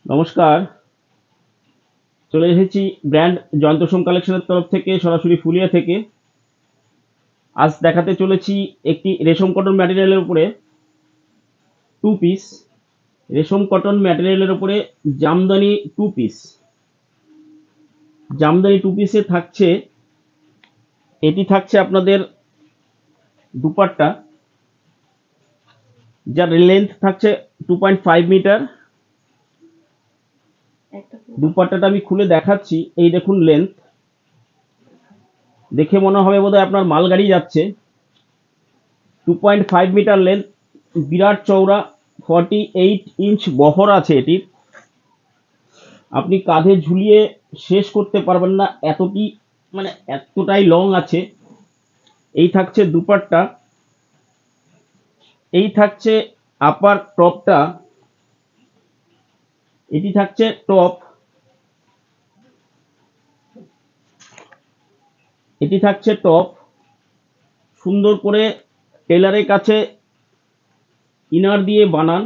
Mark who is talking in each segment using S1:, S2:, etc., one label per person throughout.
S1: নমস্কার। চলে এসেছি ব্র্যান্ড জয়ন্তোষম কালেকশনের তরফ থেকে, সরাসরি ফুলিয়া থেকে। আজ দেখাতে চলেছি একটি রেশম কটন ম্যাটেরিয়ালের উপরে টু পিস, রেশম কটন ম্যাটেরিয়ালের উপরে Jamdani two piece. Jamdani two পিসে থাকছে, এটি থাকছে আপনাদের দুপাট্টা, যার লেন্থ থাকছে 2.5 মিটার। দুপাট্টাটা আমি খুলে দেখাচ্ছি। এই দেখুন লেন্থ, দেখে মনে হবে বোধহয় আপনার মালগাড়ি যাচ্ছে। 2.5 মিটার লেন্থ, বিরাট চওড়া, 48 ইঞ্চ বহর আছে এটির। আপনি কাঁধে ঝুলিয়ে শেষ করতে পারবেন না, এতটাই লং আছে। এই থাকছে দুপাট্টা, এই থাকছে আপার টপটা, এটি থাকছে টপ, এটি থাকছে টপ। সুন্দর করে টেলারের কাছে ইনার দিয়ে বানান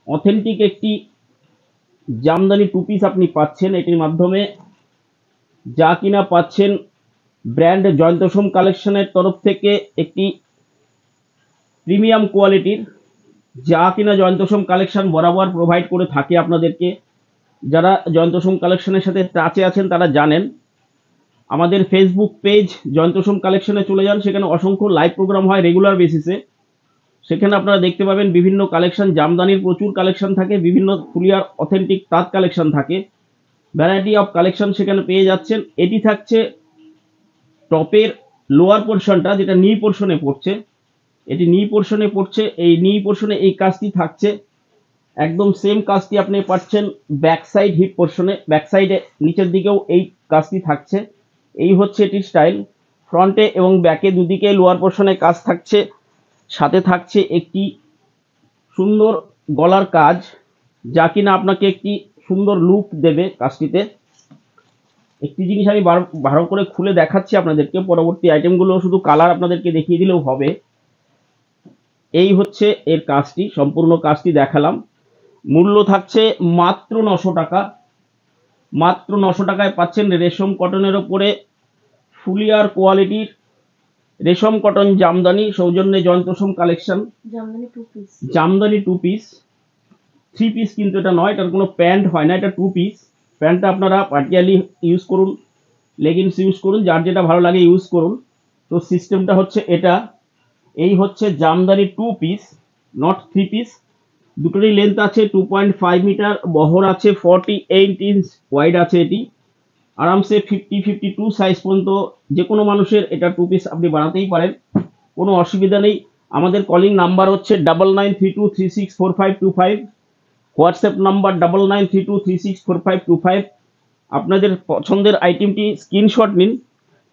S1: অথেন্টিক একটি জামদানি টু পিস আপনি পাচ্ছেন। এটির মাধ্যমে যা কিনা পাচ্ছেন ব্র্যান্ড জয়ন্তোষম কালেকশনের তরফ থেকে একটি প্রিমিয়াম কোয়ালিটির, যা কিনা জয়ন্তোষম কালেকশন বরাবর প্রোভাইড করে থাকে আপনাদেরকে। যারা জয়ন্তোষম কালেকশনের সাথে টাচে আছেন তারা জানেন। আমাদের ফেসবুক পেজ জয়ন্তোষম কালেকশনে চলে যান, সেখানে অসংখ্য লাইভ প্রোগ্রাম হয় রেগুলার বেসিসে। সেখানে আপনারা দেখতে পাবেন বিভিন্ন কালেকশন, জামদানির প্রচুর কালেকশন থাকে, বিভিন্ন ফুলিয়ার অথেন্টিক তাঁত কালেকশন থাকে, ভ্যারাইটি অফ কালেকশন সেখানে পেয়ে যাচ্ছেন। এটি থাকছে টপের লোয়ার পোর্শনটা, যেটা নি পোর্শনে পড়ছে, এটি নি পোর্শনে পড়ছে। এই নি পোর্শনে এই কাজটি থাকছে, একদম সেম কাজটি আপনি পাচ্ছেন ব্যাক সাইড হিপ পোর্শনে, ব্যাক সাইডে নিচের দিকেও এই কাজটি থাকছে। এই হচ্ছে এটির স্টাইল। ফ্রন্টে এবং ব্যাকে দুদিকে লোয়ার পোর্শনে কাজ থাকছে, সাথে থাকছে একটি সুন্দর গলার কাজ, যা কিনা আপনাকে একটি সুন্দর লুক দেবে কাজটিতে। একটি জিনিস আমি ভালো করে খুলে দেখাচ্ছি আপনাদেরকে, পরবর্তী আইটেমগুলো শুধু কালার আপনাদেরকে দেখিয়ে দিলেও হবে। এই হচ্ছে এর কাজটি, সম্পূর্ণ কাজটি দেখালাম। মূল্য থাকছে মাত্র 900 টাকা। মাত্র 900 টাকায় পাচ্ছেন রেশম কটনের ওপরে ফুলিয়ার কোয়ালিটির রেশম কটন জামদানি, সৌজন্যে Jayantosham collection. Jamdani two piece, three piece কিন্তু এটা নয়, এটার কোনো প্যান্ট হয় না, এটা টু পিস। প্যান্টটা আপনারা পার্টিয়ালি ইউজ করুন, লেগিংস ইউজ করুন, যার যেটা ভালো লাগে ইউজ করুন। তো সিস্টেমটা হচ্ছে এটা। এই হচ্ছে jamdani two piece, not three piece. দুটোরই লেন্থ আছে 2.5 মিটার, বহর আছে 48 ইঞ্চ, ওয়াইড আছে এটি। আরামসে 52 সাইজ পর্যন্ত যে কোনো মানুষের এটা টু পিস আপনি বানাতেই পারেন, কোনো অসুবিধা নেই। আমাদের কলিং নাম্বার হচ্ছে 9932364525, হোয়াটসঅ্যাপ নাম্বার 9932364525। আপনাদের পছন্দের আইটেমটি স্ক্রিনশট নিন,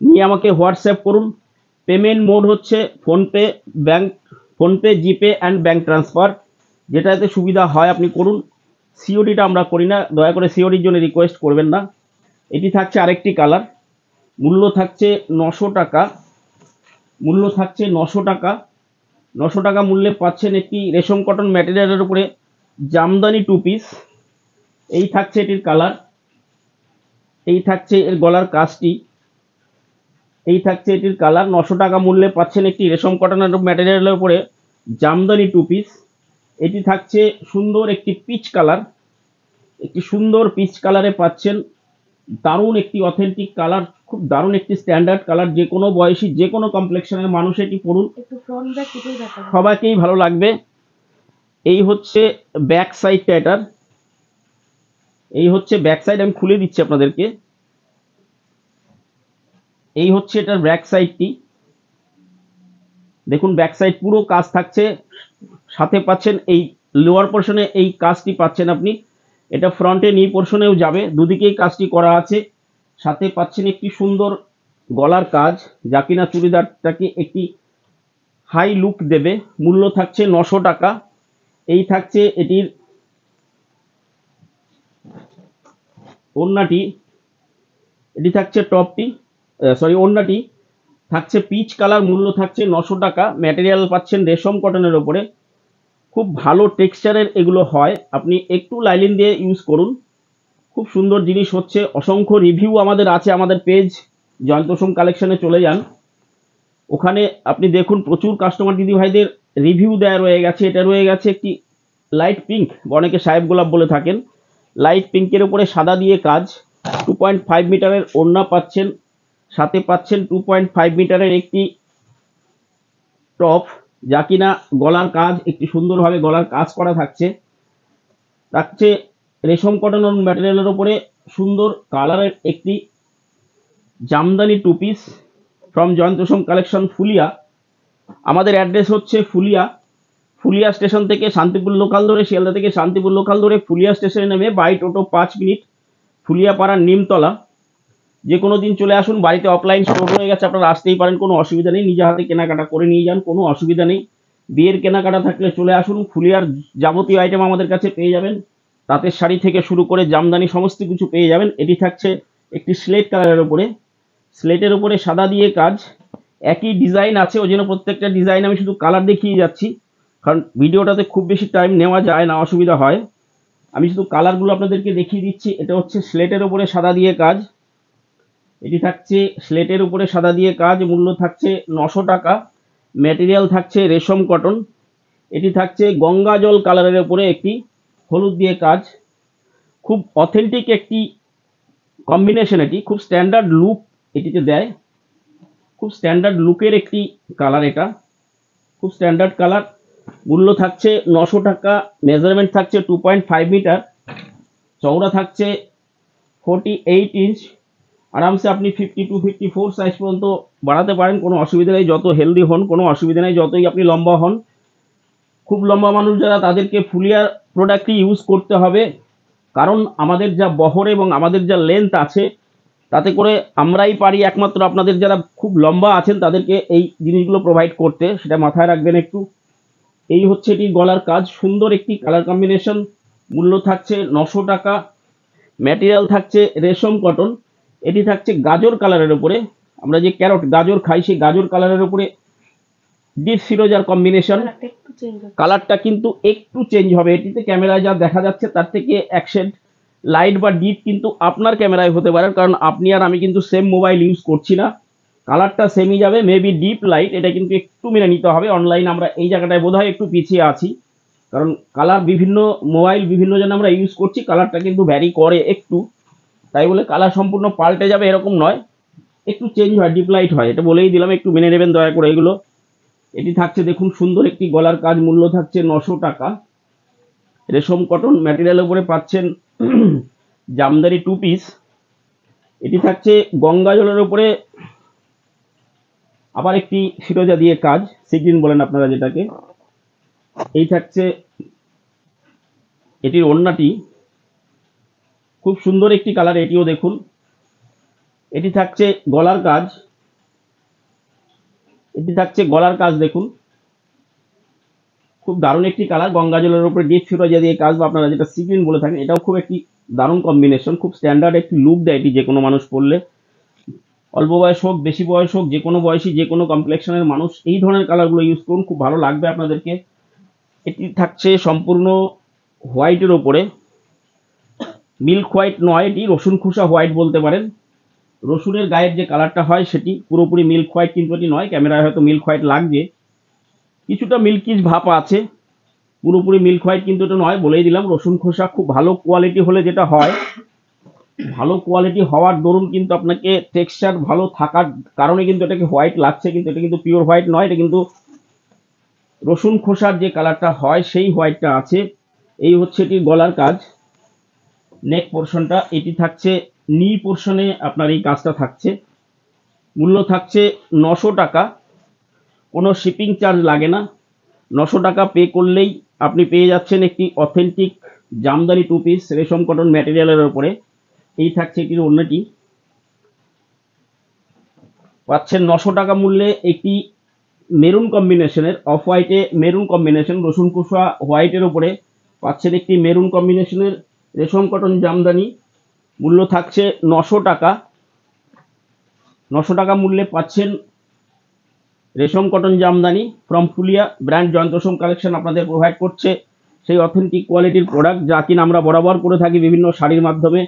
S1: নিয়ে আমাকে হোয়াটসঅ্যাপ করুন। পেমেন্ট মোড হচ্ছে PhonePe, PhonePe, GPay and bank transfer, যেটাতে সুবিধা হয় আপনি করুন। সিওডিটা আমরা করি না, দয়া করে সিওডির জন্য রিকোয়েস্ট করবেন না। এটি থাকছে আরেকটি কালার। মূল্য থাকছে 900 টাকা। মূল্য থাকছে 900 টাকা। 900 টাকা মূল্যে পাচ্ছেন একটি রেশম কটন ম্যাটেরিয়ালের উপরে জামদানি টু পিস। এই থাকছে এটির কালার, এই থাকছে এর গলার কাজটি, এই থাকছে এটির কালার। 900 টাকা মূল্যে পাচ্ছেন একটি রেশম কটনের ম্যাটেরিয়ালের উপরে জামদানি টু পিস। এটি থাকছে সুন্দর একটি পিচ কালার, একটি সুন্দর পিচ কালারে পাচ্ছেন। দারুণ একটি অথেন্টিক কালার, খুব দারুণ একটি স্ট্যান্ডার্ড কালার। যে কোনো বয়সী, যে কোনো কমপ্লেক্সনের মানুষ এটি পরুন, সবাইকেই ভালো লাগবে। এই হচ্ছে ব্যাক সাইডটা এটার, এই হচ্ছে ব্যাক সাইড। আমি খুলে দিচ্ছি আপনাদেরকে। এই হচ্ছে এটার ব্যাক সাইডটি, দেখুন ব্যাক সাইড পুরো কাজ থাকছে। সাথে পাচ্ছেন এই লোয়ার পোর্শনে এই কাজটি পাচ্ছেন আপনি, এটা ফ্রন্টে নি পোর্শনেও যাবে, দুদিকেই কাজটি করা আছে। সাথে পাচ্ছেন একটি সুন্দর গলার কাজ, যা কিনা চুড়িদারটাকে একটি হাই লুক দেবে। মূল্য থাকছে 900 টাকা। এই থাকছে এটির ওড়নাটি, এটি থাকছে টপটি, সরি ওড়নাটি থাকছে পিচ কালার। মূল্য থাকছে 900 টাকা। ম্যাটেরিয়াল পাচ্ছেন রেশম কটনের ওপরে। খুব ভালো টেক্সচারের এগুলো হয়, আপনি একটু লাইলিন দিয়ে ইউজ করুন, খুব সুন্দর জিনিস হচ্ছে। অসংখ্য রিভিউ আমাদের আছে, আমাদের পেজ জয়ন্তোষম কালেকশনে চলে যান, ওখানে আপনি দেখুন প্রচুর কাস্টমার দিদি ভাইদের রিভিউ দেয়া রয়ে গেছে। এটা রয়ে গেছে একটি লাইট পিঙ্ক, অনেকে সাহেব গোলাপ বলে থাকেন, লাইট পিঙ্কের উপরে সাদা দিয়ে কাজ, 2.5 মিটারের ওড়না পাচ্ছেন, সাথে পাচ্ছেন 2.5 মিটারের একটি টপ, যা কিনা গলার কাজ একটি সুন্দরভাবে গলার কাজ করা থাকছে। থাকছে রেশম কটন ম্যাটেরিয়ালের উপরে সুন্দর কালারের একটি Jamdani two piece from Jayantosham collection Phulia. আমাদের অ্যাড্রেস হচ্ছে ফুলিয়া, ফুলিয়া স্টেশন থেকে শান্তিপুর লোকাল ধরে, শিয়ালদা থেকে শান্তিপুর লোকাল ধরে ফুলিয়া স্টেশনে নেমে বাই টোটো 5 মিনিট, ফুলিয়া পাড়ার নিমতলা। যে কোনো দিন চলে আসুন, বাড়িতে অফলাইন স্টোর হয়ে গেছে, আপনারা আসতেই পারেন, কোনো অসুবিধা নেই, নিজে হাতে কেনাকাটা করে নিয়ে যান, কোনো অসুবিধা নেই। বিয়ের কেনাকাটা থাকলে চলে আসুন, ফুলিয়ার যাবতীয় আইটেম আমাদের কাছে পেয়ে যাবেন, তাঁতের শাড়ি থেকে শুরু করে জামদানি সমস্ত কিছু পেয়ে যাবেন। এটি থাকছে একটি স্লেট কালারের উপরে, স্লেটের উপরে সাদা দিয়ে কাজ, একই ডিজাইন আছে, ওই জন্য প্রত্যেকটা ডিজাইন আমি শুধু কালার দেখিয়ে যাচ্ছি, কারণ ভিডিওটাতে খুব বেশি টাইম নেওয়া যায় না, অসুবিধা হয়। আমি শুধু কালারগুলো আপনাদেরকে দেখিয়ে দিচ্ছি। এটা হচ্ছে স্লেটের উপরে সাদা দিয়ে কাজ, এটি থাকছে স্লেটের উপরে সাদা দিয়ে কাজ, মূল্য থাকছে 900 টাকা, ম্যাটেরিয়াল থাকছে রেশম কটন। এটি থাকছে গঙ্গা জল কালারের উপরে একটি হলুদ দিয়ে কাজ, খুব অথেন্টিক একটি কম্বিনেশন, এটি খুব স্ট্যান্ডার্ড লুক এটিতে দেয়, খুব স্ট্যান্ডার্ড লুকের একটি কালার, এটা খুব স্ট্যান্ডার্ড কালার। মূল্য থাকছে 900 টাকা, মেজারমেন্ট থাকছে 2.5 মিটার, চওড়া থাকছে 48 ইঞ্চ। আরামসে আপনি 52 54 সাইজ পর্যন্ত বাড়াতে পারেন, কোনো অসুবিধা নেই, যত হেলদি হন কোনো অসুবিধা নেই, যতই আপনি লম্বা হন। খুব লম্বা মানুষ যারা, তাদেরকে ফুলিয়ার প্রোডাক্টই ইউজ করতে হবে, কারণ আমাদের যা বহর এবং আমাদের যা লেন্থ আছে, তাতে করে আমরাই পারি একমাত্র আপনাদের যারা খুব লম্বা আছেন তাদেরকে এই জিনিসগুলো প্রোভাইড করতে, সেটা মাথায় রাখবেন একটু। এই হচ্ছে এটি গলার কাজ, সুন্দর একটি কালার কম্বিনেশন। মূল্য থাকছে 900 টাকা, ম্যাটেরিয়াল থাকছে রেশম কটন। এটি থাকছে গাজর কালারের উপরে, আমরা যে ক্যারট গাজর খাই সেই গাজর কালারের উপরে ডিপ ফিরোজার কম্বিনেশন। কালারটা কিন্তু একটু চেঞ্জ হবে, এটিতে ক্যামেরায় যা দেখা যাচ্ছে তার থেকে এক শেড লাইট বা ডিপ কিন্তু আপনার ক্যামেরায় হতে পারে, কারণ আপনি আর আমি কিন্তু সেম মোবাইল ইউজ করছি না, কালারটা সেমই যাবে, মেবি ডিপ লাইট, এটা কিন্তু একটু মেনে নিতে হবে। অনলাইন আমরা এই জায়গাটায় বোধহয় একটু পিছিয়ে আছি, কারণ কালার বিভিন্ন মোবাইল বিভিন্ন জন আমরা ইউজ করছি, কালারটা কিন্তু ভ্যারি করে একটু, তাই বলে কালার সম্পূর্ণ পাল্টে যাবে এরকম নয়, একটু চেঞ্জ হয়, ডিপ লাইট হয়, এটা বলেই দিলাম, একটু মেনে নেবেন দয়া করে এগুলো। এটি থাকছে দেখুন সুন্দর একটি গলার কাজ, মূল্য থাকছে 900 টাকা, রেশম কটন ম্যাটেরিয়ালের উপরে পাচ্ছেন জামদানি টু পিস। এটি থাকছে গঙ্গা জলের উপরে আবার একটি ফিরোজা দিয়ে কাজ, সিগ্রিন বলেন আপনারা যেটাকে। এই থাকছে এটির ওড়নাটি, খুব সুন্দর একটি কালার, এটিও দেখুন। এটি থাকছে গলার কাজ, এটি থাকছে গলার কাজ দেখুন, খুব দারুণ একটি কালার, গঙ্গা জলের উপরে ডিপ ফিরোজা দিয়ে কাজ, বা আপনারা যেটা সিগ্রিন বলে থাকেন, এটাও খুব একটি দারুণ কম্বিনেশন, খুব স্ট্যান্ডার্ড একটি লুক দেয় এটি যে কোনো মানুষ পরলে, অল্প বয়স হোক বেশি বয়স হোক, যে কোনো বয়সী যে কোনো কমপ্লেক্সনের মানুষ এই ধরনের কালারগুলো ইউজ করুন, খুব ভালো লাগবে আপনাদেরকে। এটি থাকছে সম্পূর্ণ হোয়াইটের ওপরে, মিল্ক হোয়াইট নয়, এটি রসুন খোসা হোয়াইট বলতে পারেন, রসুনের গায়ের যে কালারটা হয় সেটি পুরোপুরি মিল্ক হোয়াইট কিন্তু এটি নয়, ক্যামেরায় হয়তো মিল্ক হোয়াইট লাগছে, কিছুটা মিল্কিশ ভাব আছে, পুরোপুরি মিল্ক হোয়াইট কিন্তু এটা নয়, বলেই দিলাম। রসুন খোসা খুব ভালো কোয়ালিটি হলে যেটা হয়, ভালো কোয়ালিটি হওয়ার দরুন কিন্তু আপনাকে টেক্সচার ভালো থাকার কারণে কিন্তু এটাকে হোয়াইট লাগছে, কিন্তু এটা কিন্তু পিওর হোয়াইট নয়, এটা কিন্তু রসুন খোসার যে কালারটা হয় সেই হোয়াইটটা আছে। এই হচ্ছে এটি গলার কাজ, নেক পোর্শনটা, এটি থাকছে নি পোর্শনে আপনার এই কাজটা থাকছে, মূল্য থাকছে 900 টাকা, কোনো শিপিং চার্জ লাগে না, 900 টাকা পে করলেই আপনি পেয়ে যাচ্ছেন একটি অথেন্টিক জামদানি টু পিস রেশম কটন ম্যাটেরিয়ালের উপরে। এই থাকছে এটির ওড়নাটি, পাচ্ছেন 900 টাকা মূল্যে একটি মেরুন কম্বিনেশনের, অফ হোয়াইটে মেরুন কম্বিনেশন, রসুন কুসা হোয়াইটের উপরে পাচ্ছেন একটি মেরুন কম্বিনেশনের রেশম কটন জামদানি, মূল্য থাকছে 900 টাকা, 900 টাকা মূল্যে পাচ্ছেন রেশম cotton jamdani from Fulia brand Jayanta Som collection আপনাদের প্রোভাইড করছে সেই অথেন্টিক কোয়ালিটির প্রোডাক্ট, যা কিনা আমরা বরাবর করে থাকি বিভিন্ন শাড়ির মাধ্যমে।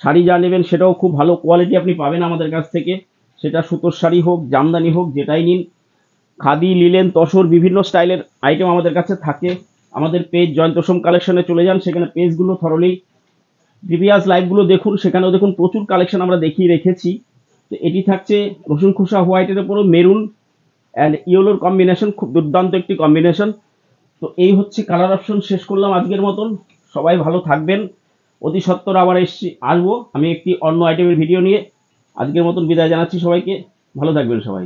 S1: শাড়ি যা নেবেন সেটাও খুব ভালো কোয়ালিটি আপনি পাবেন আমাদের কাছ থেকে, সেটা সুতোর শাড়ি হোক জামদানি হোক যেটাই নিন। খাদি লিলেন তসর বিভিন্ন স্টাইলের আইটেম আমাদের কাছে থাকে। আমাদের পেজ জয়ন্ত সোম কালেকশনে চলে যান, সেখানে পেজগুলো থরলি প্রিভিয়াস লাইভগুলো দেখুন, সেখানেও দেখুন প্রচুর কালেকশন আমরা দেখিয়ে রেখেছি। তো এটি থাকছে রসুন খোসা হোয়াইটের উপরও মেরুন অ্যান্ড ইয়েলোর কম্বিনেশন, খুব দুর্দান্ত একটি কম্বিনেশন। তো এই হচ্ছে কালার অপশন। শেষ করলাম আজকের মতন, সবাই ভালো থাকবেন। অতি সত্বর আবার আসবো আমি একটি অন্য আইটেমের ভিডিও নিয়ে। আজকের মতন বিদায় জানাচ্ছি সবাইকে, ভালো থাকবেন সবাই।